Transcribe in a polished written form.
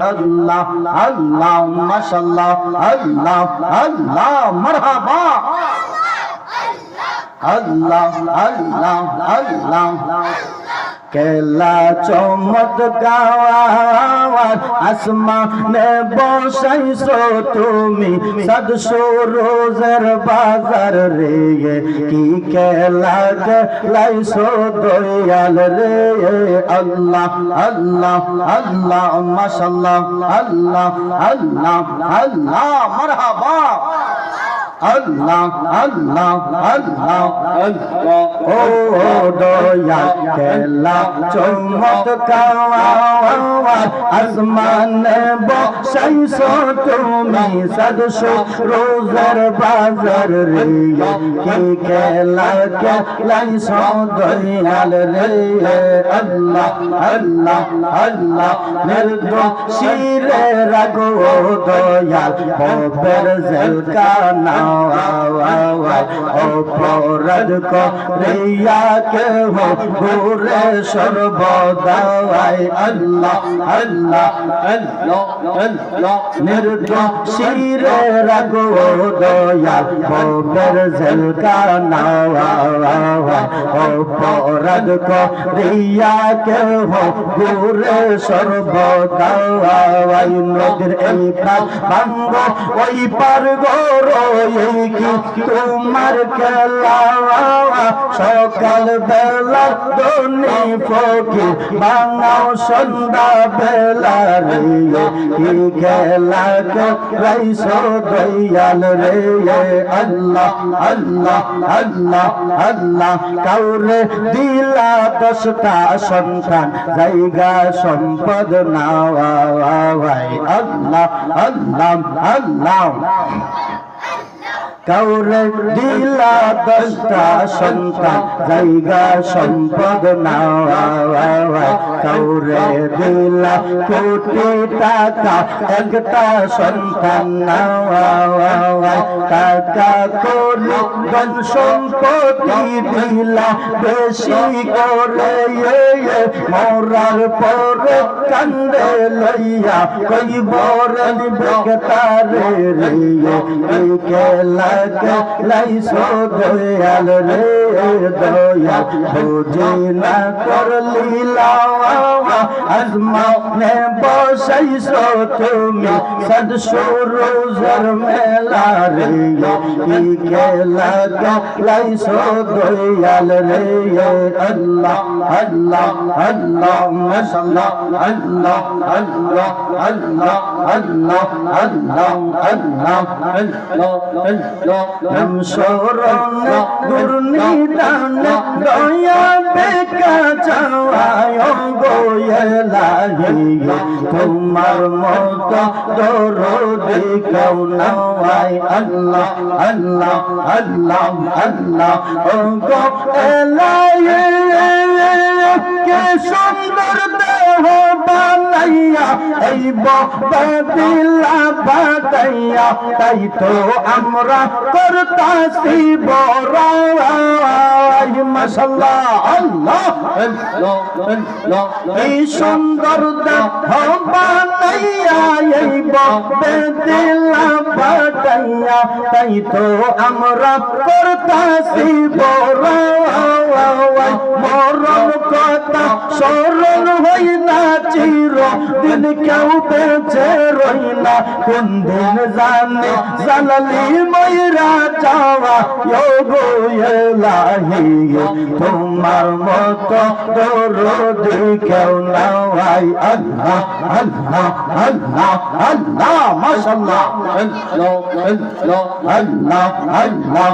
আল্লাহ আল্লাহ মাশাআল্লাহ আল্লাহ আল্লাহ মারহাবা আল্লাহ আল্লাহ আল্লাহ কেলা চমৎকার আসমানে বসাইছো তুমি সাতশো রোজের বাজার রে কি খেলা খেলাইছো দয়াল রে আল্লাহ আল্লাহ আল্লাহ মাশাআল্লাহ আল্লাহ আল্লাহ আল্লাহ মারহাবা আল্লাহ আল্লাহ আল্লাহ আল্লাহ ও দয়া খেলা চমৎকার আসমানে বসাইছো তুমি সাতশো রোজার বাজার রে কি খেলা খেলাইছো দয়াল রে আল্লাহ আল্লাহ আল্লাহ নির্দোষীরে রাখো দয়াল পাপের জেলখানা অপরাধ করিয়া কেহ ঘুরে সর্বদাই আল্লাহ আল্লাহ আল্লাহ আল্লাহ নির্দোষীরে রাখো দয়াল পাপের জেলখানা অপরাধ করিয়া কেহ ঘুরে সর্বদাই নদীর এই পার ভাঙ্গ ওই পার গরো কি তোমার খেলা সকাল বেলা ধনী ফকির বাঙাও সন্ধ্যা বেলা রে কি খেলা খেলাইছো দয়াল রে আল্লাহ আল্লাহ আল্লাহ আল্লাহ কাউরে দিলা 10টা সন্তান জায়গা সম্পদ নাওয়া আল্লাহ আল্লাহ আল্লাহ কাউরে দিলা 10টা সন্তান জায়গা সম্পদ নাওয়া কাউরে দিলা কোটি টাকা একটা সন্তান নাওয়া টাকা করি ধন সম্পত্তি দিলা বেশি করে মরার পরে কান্দে লইয়া কই বরেন বেকতারে রে এই খেলা লাইছো দয়াল রে দয়াল বুঝি না করলিলা আসমানে বসাইছো তুমি সাতশো রোজার মেলা রে কি খেলা লাইছো দয়াল রে আল্লাহ আল্লাহ আল্লাহ মাশাআল্লাহ আল্লাহ আল্লাহ আল্লাহ আল্লাহ আল্লাহ আল্লাহ আল্লাহ শরণে দুর্নিদানে দয়া বেকা চাওয়ায় গোয়েলাহি তোমার মত দরদি কেউ নাই আল্লাহ আল্লাহ আল্লাহ আল্লাহ ও গোয়েলাহি কে সুন্দর দেহ বানাইয়া এই বদিলা বাদাইয়া তাই তো আমরা করতাছি বড়াই মাশাআল্লাহ আল্লাহ এই সুন্দর দেহ বানাইয়া এই বদিলা বাদাইয়া তাই তো আমরা করতাছি বড়াই মরণ কথা স্মরণ হই না চির দিন কেউ বেঁচে রইলা কোন দিন জানে জালালি ময়রা যাওয়া গোয়েলাহি তোমার মত দরদি কেউ নাই আল্লাহ আল্লাহ আল্লাহ আল্লাহ মাশাআল্লাহ আল্লাহ আল্লাহ আল্লাহ আল্লাহ